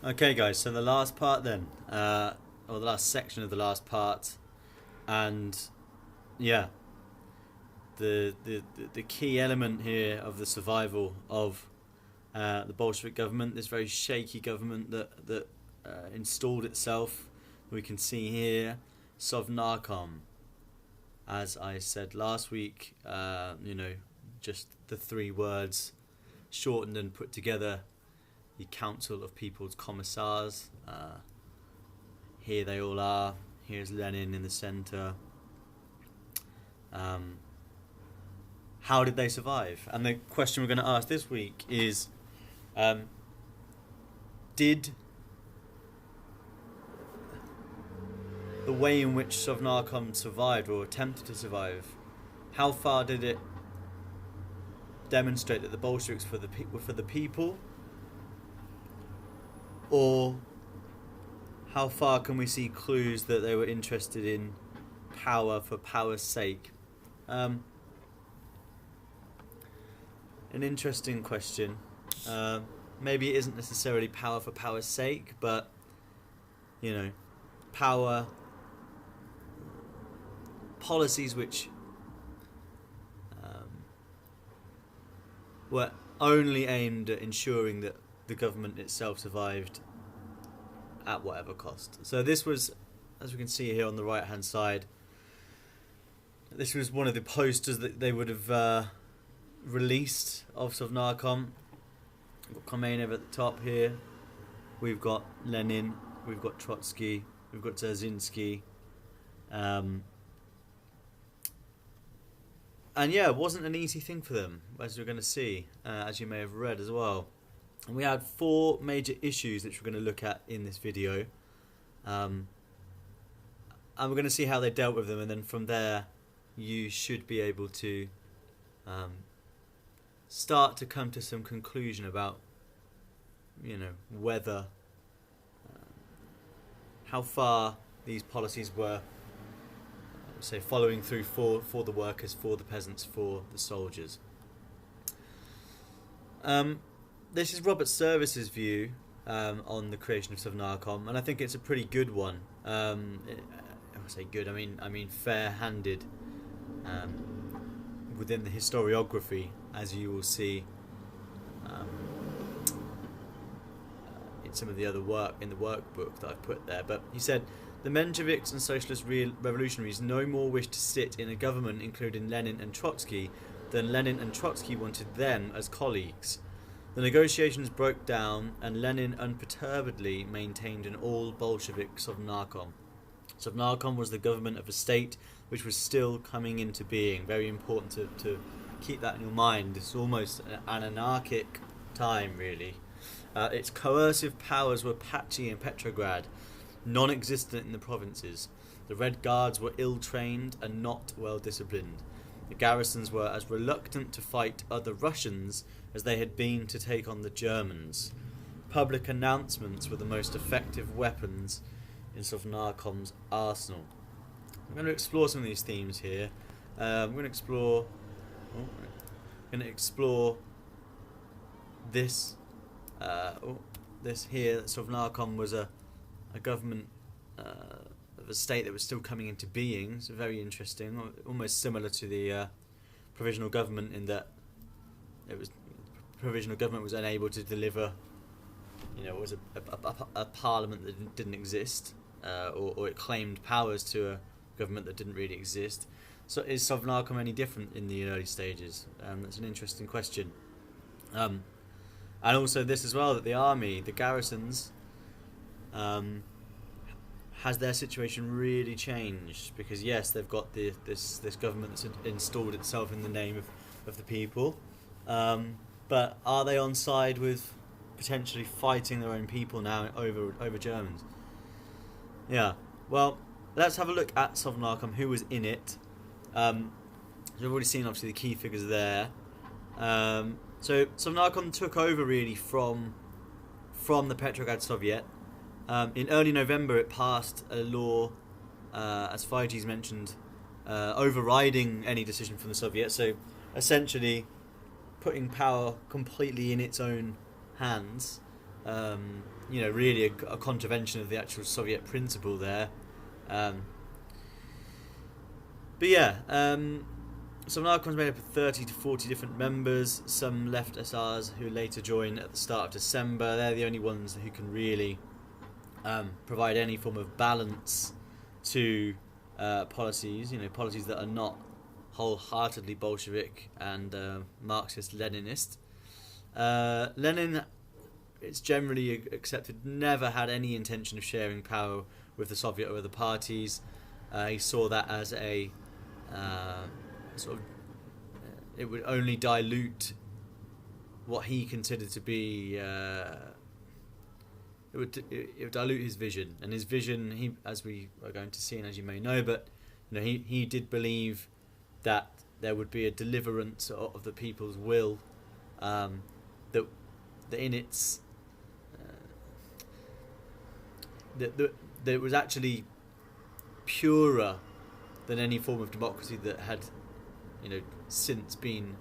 Okay, guys. So the last part then, or the last section of the last part, and yeah, the key element here of the survival of the Bolshevik government, this very shaky government that installed itself. We can see here, Sovnarkom. As I said last week, just the three words shortened and put together, the Council of People's Commissars. Here they all are. Here's Lenin in the centre. How did they survive? And the question we're going to ask this week is, did the way in which Sovnarkom survived or attempted to survive, how far did it demonstrate that the Bolsheviks were for the people, or how far can we see clues that they were interested in power for power's sake? An interesting question. Maybe it isn't necessarily power for power's sake, but power, policies which were only aimed at ensuring that the government itself survived at whatever cost. So this was, as we can see here on the right hand side, this was one of the posters that they would have released of Sovnarkom. We've got Kamenev at the top here. We've got Lenin. We've got Trotsky. We've got Dzerzhinsky. And yeah, it wasn't an easy thing for them, as we're going to see, as you may have read as well. And we had four major issues which we're going to look at in this video. And we're going to see how they dealt with them, and then from there you should be able to start to come to some conclusion about, whether, how far these policies were, say, following through for the workers, for the peasants, for the soldiers. This is Robert Service's view on the creation of Sovnarkom, and I think it's a pretty good one. I say good, I mean fair-handed within the historiography, as you will see in some of the other work in the workbook that I've put there. But he said, the Mensheviks and socialist revolutionaries no more wished to sit in a government including Lenin and Trotsky than Lenin and Trotsky wanted them as colleagues. The negotiations broke down, and Lenin unperturbedly maintained an all-Bolshevik Sovnarkom. Sovnarkom was the government of a state which was still coming into being. Very important to keep that in your mind. It's almost an anarchic time, really. Its coercive powers were patchy in Petrograd, non-existent in the provinces. The Red Guards were ill-trained and not well-disciplined. The garrisons were as reluctant to fight other Russians as they had been to take on the Germans. Public announcements were the most effective weapons in Sovnarkom's arsenal. I'm going to explore some of these themes here. I'm going to explore this. This here. That Sovnarkom was a government of a state that was still coming into being. So very interesting, almost similar to the provisional government in that provisional government was unable to deliver. It was a parliament that didn't exist, or it claimed powers to a government that didn't really exist. So is Sovnarkom any different in the early stages? That's an interesting question. And also this as well, that the army, the garrisons, has their situation really changed? Because yes, they've got this government that's installed itself in the name of the people, but are they on side with potentially fighting their own people now over Germans? Yeah, well, let's have a look at Sovnarkom, who was in it. We've already seen obviously the key figures there. So Sovnarkom took over really from the Petrograd Soviet. In early November it passed a law, as Feige's mentioned, overriding any decision from the Soviets, so essentially putting power completely in its own hands, really a contravention of the actual Soviet principle there. Sovnarkom's made up of 30 to 40 different members. Some left SRs who later joined at the start of December. They're the only ones who can really provide any form of balance to policies, policies that are not wholeheartedly Bolshevik and Marxist-Leninist. Lenin, it's generally accepted, never had any intention of sharing power with the Soviet or other parties. He saw that as a it would only dilute what he considered to be it would dilute his vision, and his vision, he, as we are going to see and as you may know, but he did believe that there would be a deliverance of the people's will, that in its that it was actually purer than any form of democracy that had since been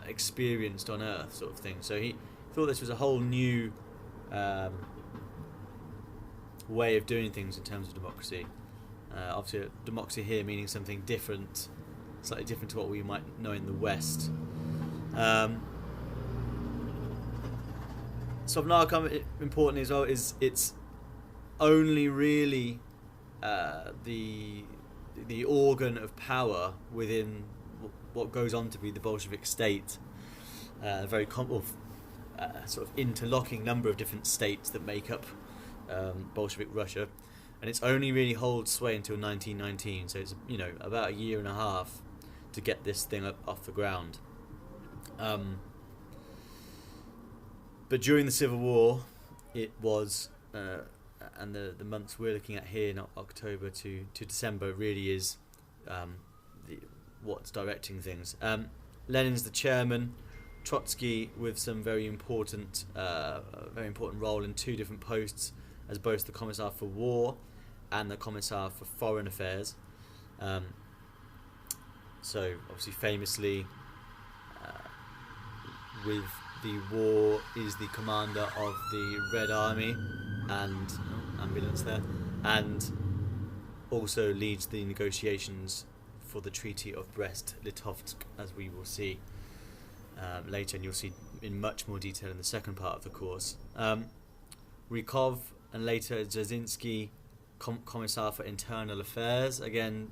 experienced on Earth, sort of thing. So he thought this was a whole new way of doing things in terms of democracy. Obviously, democracy here meaning something different, slightly different to what we might know in the West. Sovnarkom, important as well, is it's only really the organ of power within what goes on to be the Bolshevik state, a very sort of interlocking number of different states that make up Bolshevik Russia, and it's only really holds sway until 1919. So it's about a year and a half to get this thing off the ground. But during the Civil War, it was, and the months we're looking at here, not October to December, really is what's directing things. Lenin's the chairman. Trotsky with some very important role in two different posts as both the Commissar for War and the Commissar for Foreign Affairs. So obviously famously with the war is the commander of the Red Army and ambulance there, and also leads the negotiations for the Treaty of Brest-Litovsk, as we will see later, and you'll see in much more detail in the second part of the course. Rykov and later Dzerzhinsky, Commissar for Internal Affairs. Again,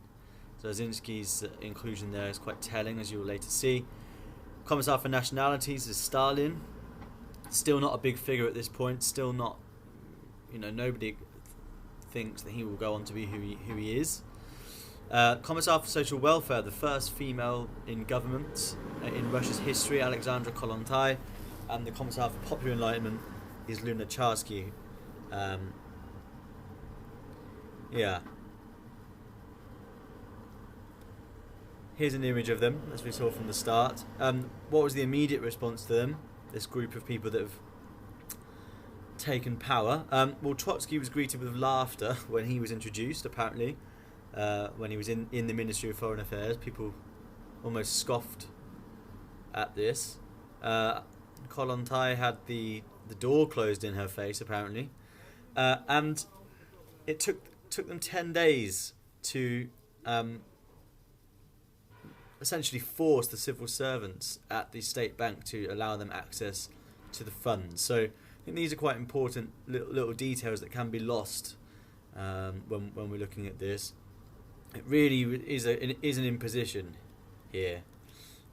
Dzerzhinsky's inclusion there is quite telling, as you will later see. Commissar for Nationalities is Stalin. Still not a big figure at this point. Still not, nobody thinks that he will go on to be who he is. Commissar for Social Welfare, the first female in government in Russia's history, Alexandra Kollontai, and the Commissar for Popular Enlightenment is Lunacharsky. Here's an image of them, as we saw from the start. What was the immediate response to them? This group of people that have taken power. Well, Trotsky was greeted with laughter when he was introduced, apparently. When he was in the Ministry of Foreign Affairs, people almost scoffed at this. Kollontai had the door closed in her face, apparently, and it took them 10 days to essentially force the civil servants at the state bank to allow them access to the funds. So I think these are quite important little details that can be lost when we're looking at this. It really is an imposition here.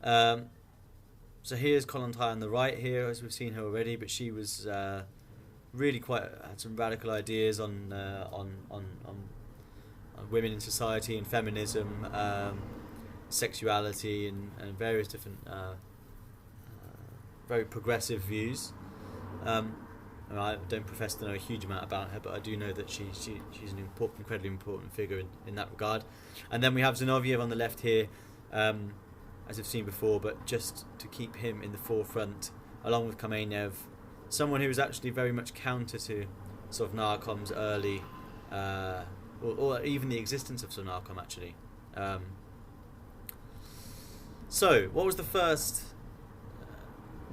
So here's Kollontai on the right here, as we've seen her already, but she was really had some radical ideas on women in society and feminism, sexuality, and various different very progressive views. I don't profess to know a huge amount about her, but I do know that she's an incredibly important figure in that regard. And then we have Zinoviev on the left here, as we've seen before, but just to keep him in the forefront, along with Kamenev, someone who was actually very much counter to Sovnarkom's early, or even the existence of Sovnarkom, actually. So, what was the first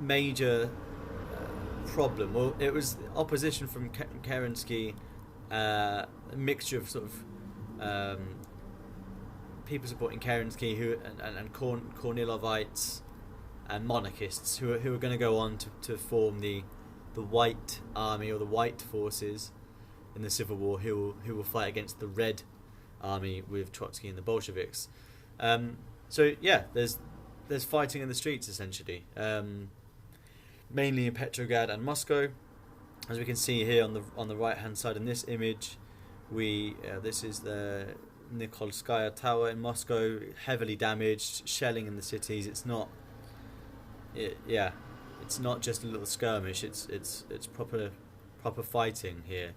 major problem? Well, it was opposition from Kerensky, a mixture of sort of people supporting Kerensky and Kornilovites and monarchists who are going to go on to form the White Army or the White Forces in the Civil War, who will fight against the Red Army with Trotsky and the Bolsheviks. So yeah, there's fighting in the streets essentially, mainly in Petrograd and Moscow, as we can see here on the right hand side in this image. This is the Nikolskaya Tower in Moscow, heavily damaged, shelling in the cities. It's not just a little skirmish. It's proper fighting here.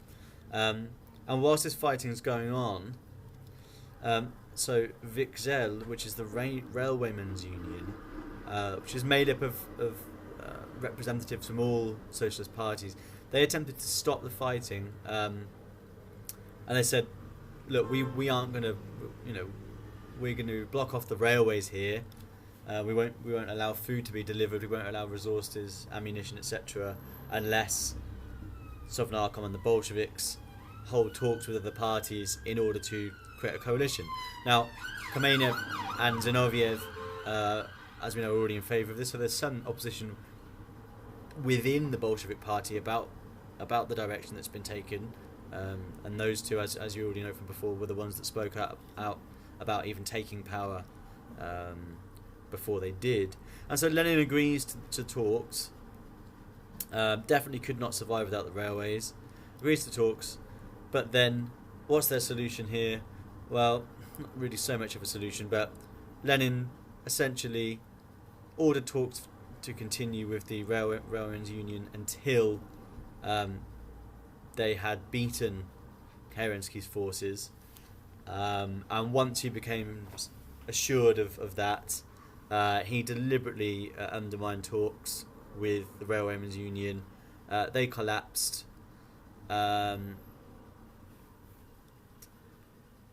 And whilst this fighting is going on, so Vikzel, which is the Railwaymen's Union, which is made up of representatives from all socialist parties, they attempted to stop the fighting, and they said, look, we aren't going to, we're going to block off the railways here. We won't allow food to be delivered. We won't allow resources, ammunition, etc., unless Sovnarkom and the Bolsheviks hold talks with other parties in order to create a coalition. Now, Kamenev and Zinoviev, as we know, are already in favour of this, so there's some opposition within the Bolshevik party about the direction that's been taken, and those two, as you already know from before, were the ones that spoke out about even taking power before they did. And so Lenin agrees to talks. Definitely could not survive without the railways. Agrees to talks, but then what's their solution here? Well, not really so much of a solution, but Lenin essentially ordered talks to continue with the Railwaymen's Union until they had beaten Kerensky's forces, and once he became assured of that, he deliberately undermined talks with the Railwaymen's Union. They collapsed.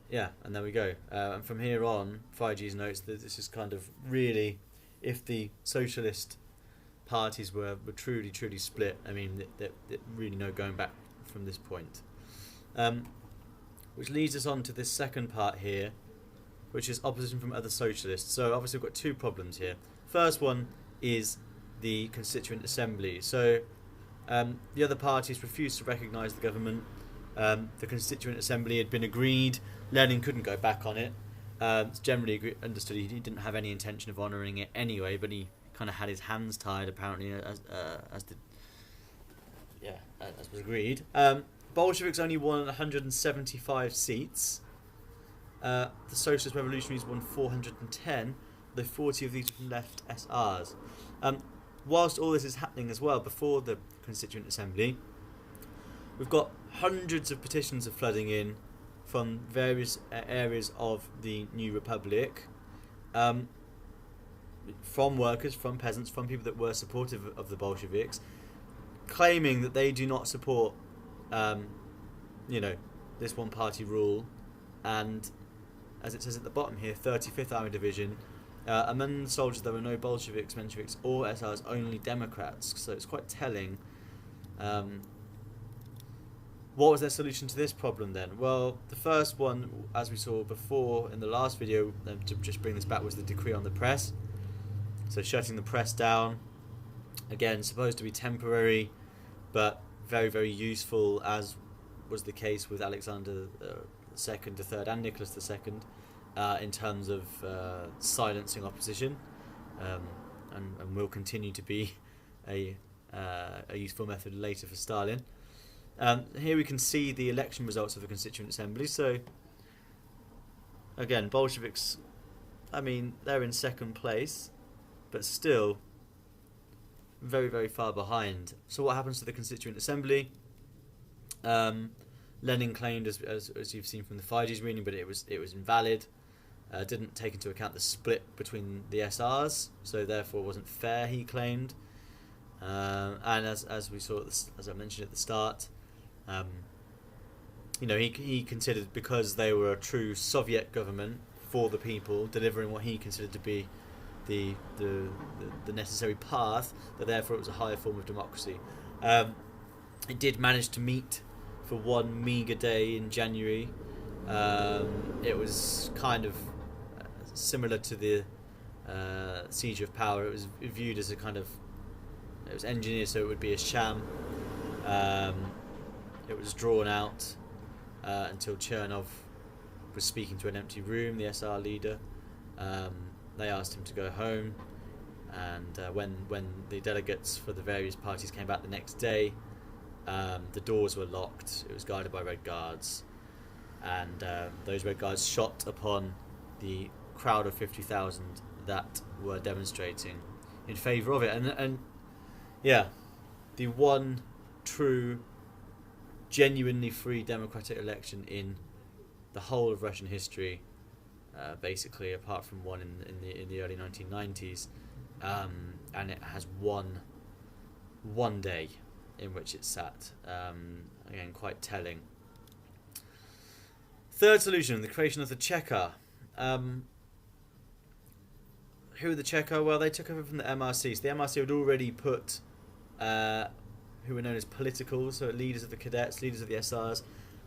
Yeah, and there we go. And from here on, 5G's notes that this is kind of really, if the socialist parties were truly split, I mean, there really no going back from this point. Which leads us on to this second part here, which is opposition from other socialists. So obviously we've got two problems here. First one is the Constituent Assembly. So the other parties refused to recognise the government. The Constituent Assembly had been agreed. Lenin couldn't go back on it. It's generally understood he didn't have any intention of honouring it anyway, but he kind of had his hands tied apparently, as was agreed. Bolsheviks only won 175 seats. The Socialist Revolutionaries won 410, though 40 of these were from left SRs. Whilst all this is happening as well, before the Constituent Assembly, we've got hundreds of petitions flooding in from various areas of the new republic, from workers, from peasants, from people that were supportive of the Bolsheviks, claiming that they do not support, this one-party rule, and as it says at the bottom here, 35th Army Division. Among the soldiers, there were no Bolsheviks, Mensheviks, or SRs, only Democrats. So it's quite telling. What was their solution to this problem then? Well, the first one, as we saw before in the last video, to just bring this back, was the decree on the press. So shutting the press down. Again, supposed to be temporary, but very, very useful, as was the case with Alexander II, III, and Nicholas II, in terms of silencing opposition, and will continue to be a useful method later for Stalin. Here we can see the election results of the Constituent Assembly. So again, Bolsheviks, I mean, they're in second place, but still very, very far behind. So what happens to the Constituent Assembly? Lenin claimed, as you've seen from the 5G's reading, but it was invalid. Didn't take into account the split between the SRs, so therefore it wasn't fair, he claimed. And as we saw, as I mentioned at the start, he considered, because they were a true Soviet government for the people, delivering what he considered to be the necessary path, that therefore it was a higher form of democracy. It did manage to meet for one meagre day in January. It was kind of similar to the siege of power. It was viewed as a kind of, it was engineered so it would be a sham. It was drawn out until Chernov was speaking to an empty room, the SR leader. They asked him to go home, and when the delegates for the various parties came back the next day, the doors were locked. It was guarded by Red Guards, and those Red Guards shot upon the crowd of 50,000 that were demonstrating in favour of it. And yeah, the one true, genuinely free democratic election in the whole of Russian history, basically, apart from one in the early 1990s, and it has one day in which it sat. Again, quite telling. Third solution: the creation of the Cheka. Who are the Cheka? Well, they took over from the MRC. So the MRC had already put who were known as politicals, so leaders of the cadets, leaders of the SRs,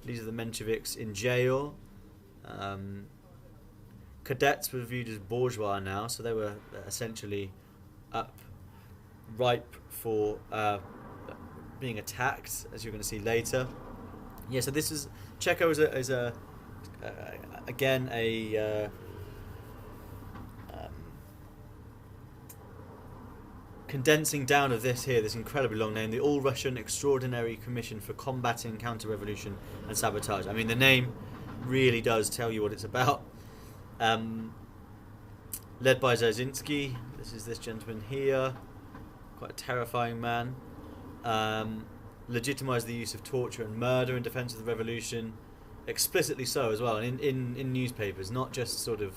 leaders of the Mensheviks, in jail. Cadets were viewed as bourgeois now, so they were essentially ripe for being attacked, as you're going to see later. Yeah, so this is Cheka is again a condensing down of this incredibly long name, the All-Russian Extraordinary Commission for Combating Counter-Revolution and Sabotage. I mean, the name really does tell you what it's about. Led by Dzerzhinsky. This is this gentleman here, quite a terrifying man. Legitimised the use of torture and murder in defence of the revolution, explicitly so as well, and in newspapers, not just sort of,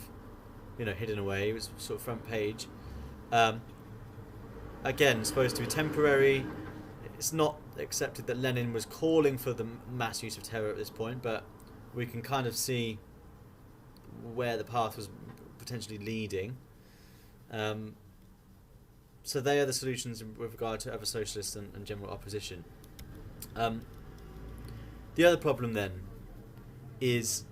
hidden away. It was sort of front page. Again, supposed to be temporary. It's not accepted that Lenin was calling for the mass use of terror at this point, but we can kind of see where the path was potentially leading. So they are the solutions with regard to other socialists and general opposition. The other problem then is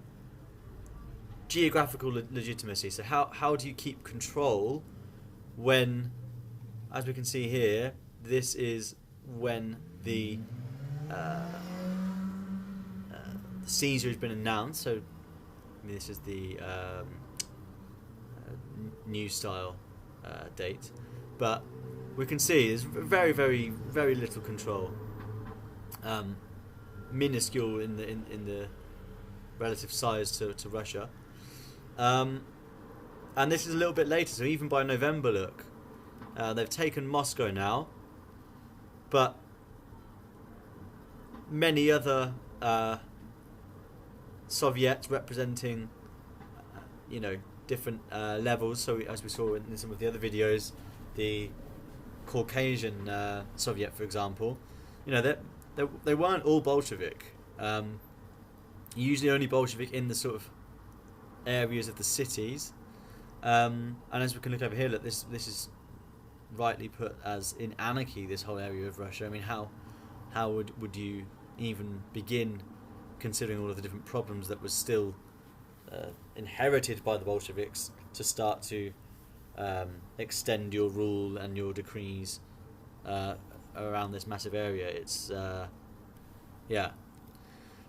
geographical legitimacy. So how do you keep control when, as we can see here, this is when the seizure has been announced. So this is the new style date, but we can see there's very, very, very little control, minuscule in the relative size to Russia, and this is a little bit later. So even by November, look, they've taken Moscow now, but many other Soviets representing, different levels. So as we saw in some of the other videos, the Caucasian Soviet, for example, they weren't all Bolshevik. Usually only Bolshevik in the sort of areas of the cities. And as we can look over here, look, this is rightly put as in anarchy, this whole area of Russia. I mean, how would you even begin considering all of the different problems that was still inherited by the Bolsheviks to start to extend your rule and your decrees around this massive area? It's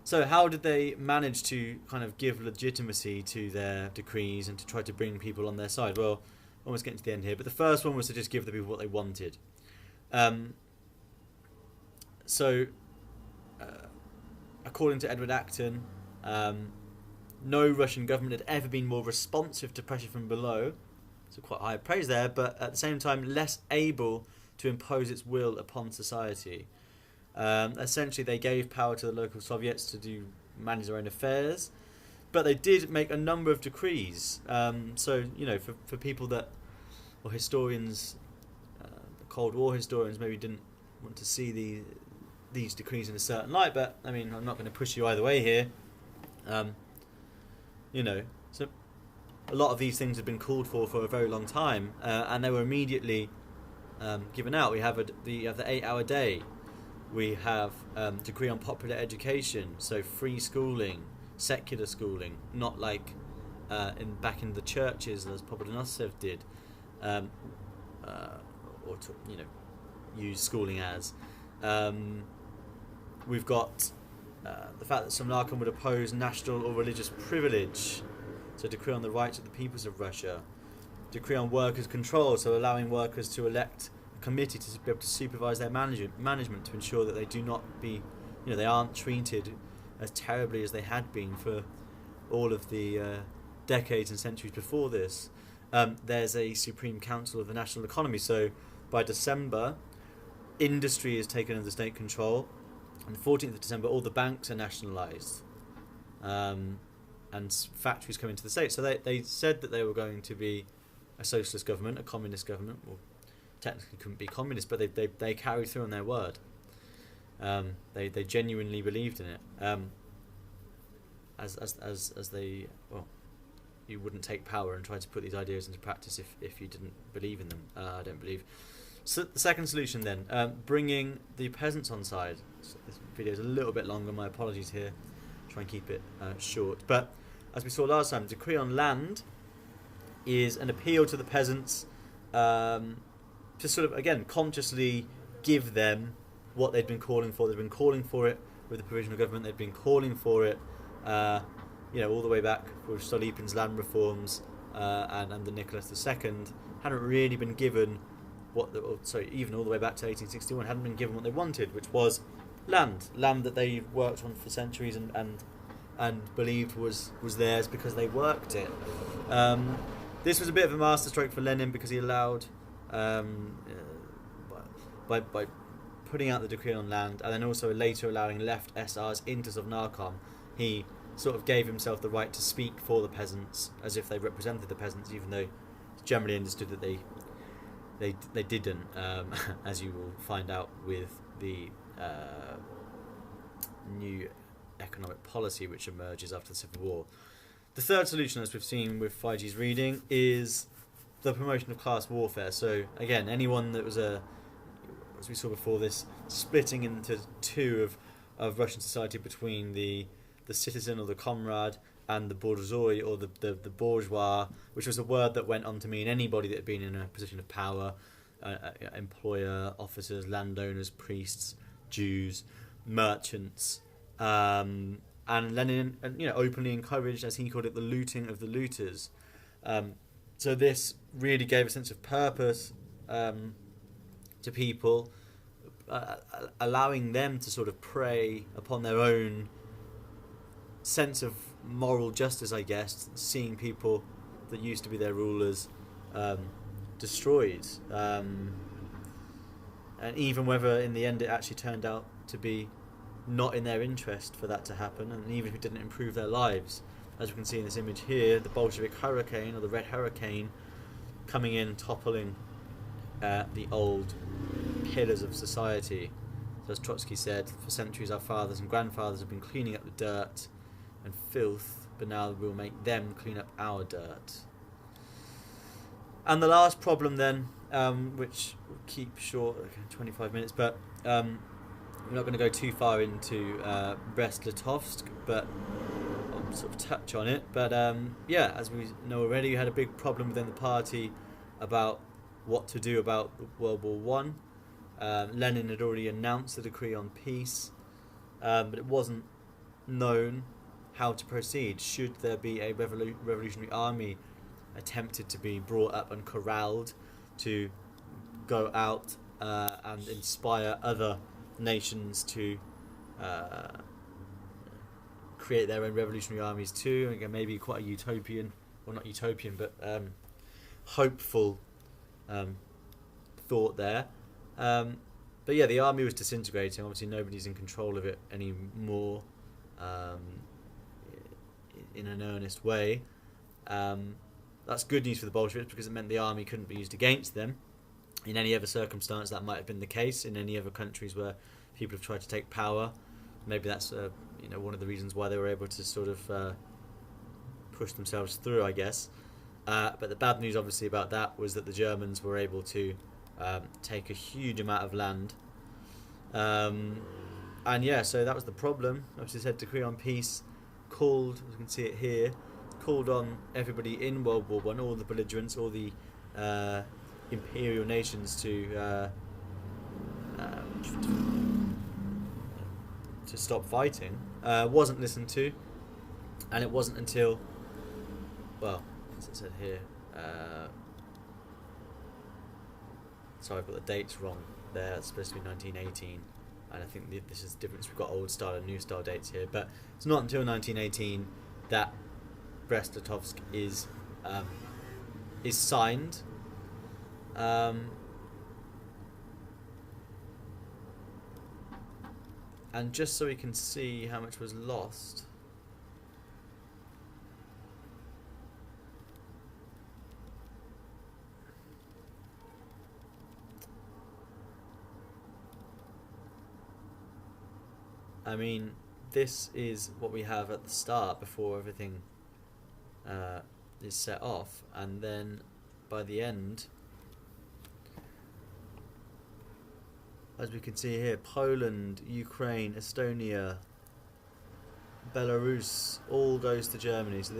So how did they manage to kind of give legitimacy to their decrees and to try to bring people on their side? Well, almost getting to the end here, but the first one was to just give the people what they wanted. According to Edward Acton, no Russian government had ever been more responsive to pressure from below, so quite high praise there, but at the same time less able to impose its will upon society. Essentially, they gave power to the local Soviets to manage their own affairs, but they did make a number of decrees. For people that, or historians, Cold War historians maybe didn't want to see these decrees in a certain light, but I mean, I'm not going to push you either way here. So a lot of these things have been called for a very long time, and they were immediately given out. We have the 8-hour day. We have decree on popular education, so free schooling, secular schooling, not like back in the churches as Popodonosov did, or to use schooling as. We've got the fact that Sovnarkom would oppose national or religious privilege, so decree on the rights of the peoples of Russia, decree on workers' control, so allowing workers to elect a committee to be able to supervise their management to ensure that they do not be, they aren't treated as terribly as they had been for all of the decades and centuries before this. There's a Supreme Council of the National Economy, so by December, industry is taken under state control. On the 14th of December, all the banks are nationalised, and factories come into the state. So they said that they were going to be a socialist government, a communist government. Well, technically couldn't be communist, but they carried through on their word. They genuinely believed in it. As they, well, you wouldn't take power and try to put these ideas into practice if you didn't believe in them. I don't believe. So the second solution then, bringing the peasants on side. So this video is a little bit longer, my apologies here. Try and keep it short. But as we saw last time, decree on land is an appeal to the peasants to sort of, again, consciously give them what they'd been calling for. They've been calling for it with the provisional government. They've been calling for it, all the way back for Stolypin's land reforms and under Nicholas II. Hadn't really been given even all the way back to 1861, hadn't been given what they wanted, which was land that they worked on for centuries and believed was theirs because they worked it. This was a bit of a masterstroke for Lenin because he allowed, by putting out the decree on land and then also later allowing left SRs into Sovnarkom, he sort of gave himself the right to speak for the peasants as if they represented the peasants, even though it's generally understood that they didn't, as you will find out with the new economic policy which emerges after the Civil War. The third solution, as we've seen with 5G's reading, is the promotion of class warfare. So again, anyone that was as we saw before, this splitting into two of Russian society between the citizen or the comrade and the bourgeois or the bourgeois, which was a word that went on to mean anybody that had been in a position of power, employer, officers, landowners, priests, Jews, merchants, and Lenin, openly encouraged, as he called it, the looting of the looters. So this really gave a sense of purpose to people, allowing them to sort of prey upon their own sense of moral justice, I guess, seeing people that used to be their rulers destroyed, and even whether in the end it actually turned out to be not in their interest for that to happen, and even if it didn't improve their lives. As we can see in this image here, the Bolshevik hurricane, or the Red Hurricane, coming in, toppling the old pillars of society. So as Trotsky said, for centuries our fathers and grandfathers have been cleaning up the dirt and filth, but now we'll make them clean up our dirt. And the last problem then, which we'll keep short, 25 minutes, but we're not going to go too far into Brest-Litovsk, but I'll sort of touch on it. But as we know already, you had a big problem within the party about what to do about World War One. Lenin had already announced the decree on peace, but it wasn't known how to proceed. Should there be a revolutionary army attempted to be brought up and corralled to go out and inspire other nations to create their own revolutionary armies too? Again, maybe quite a utopian, well, not utopian, but hopeful thought there. But yeah, the army was disintegrating. Obviously nobody's in control of it anymore in an earnest way. That's good news for the Bolsheviks because it meant the army couldn't be used against them. In any other circumstance that might have been the case in any other countries where people have tried to take power. Maybe that's one of the reasons why they were able to sort of push themselves through, I guess. But the bad news obviously about that was that the Germans were able to take a huge amount of land And yeah, so that was the problem. Obviously, said decree on peace called, as you can see it here, called on everybody in World War One, all the belligerents, all the imperial nations to stop fighting. Wasn't listened to, and it wasn't until, well, as it said here, sorry, I've got the dates wrong there. It's supposed to be 1918, and I think this is the difference. We've got old style and new style dates here, but it's not until 1918 that Brest-Litovsk is signed. And just so we can see how much was lost, I mean, this is what we have at the start before everything is set off, and then by the end, as we can see here, Poland, Ukraine, Estonia, Belarus all goes to Germany. So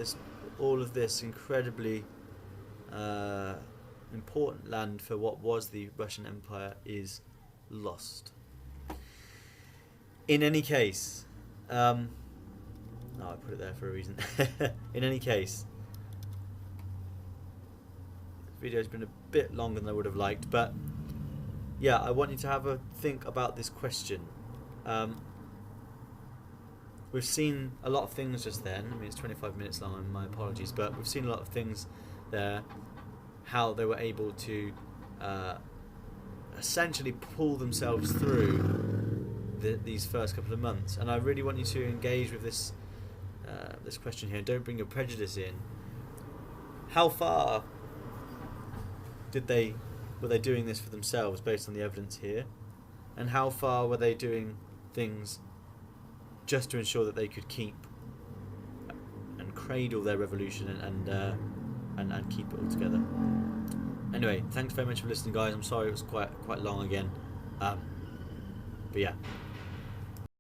all of this incredibly important land for what was the Russian Empire is lost. In any case, no, I put it there for a reason. In any case, this video's been a bit longer than I would have liked, but yeah, I want you to have a think about this question. We've seen a lot of things just then. I mean, it's 25 minutes long, and my apologies, but we've seen a lot of things there. How they were able to essentially pull themselves through these first couple of months, and I really want you to engage with this this question here. Don't bring your prejudice in. How far were they doing this for themselves based on the evidence here, and how far were they doing things just to ensure that they could keep and cradle their revolution and keep it all together? Anyway, thanks very much for listening, guys. I'm sorry it was quite long again, but yeah.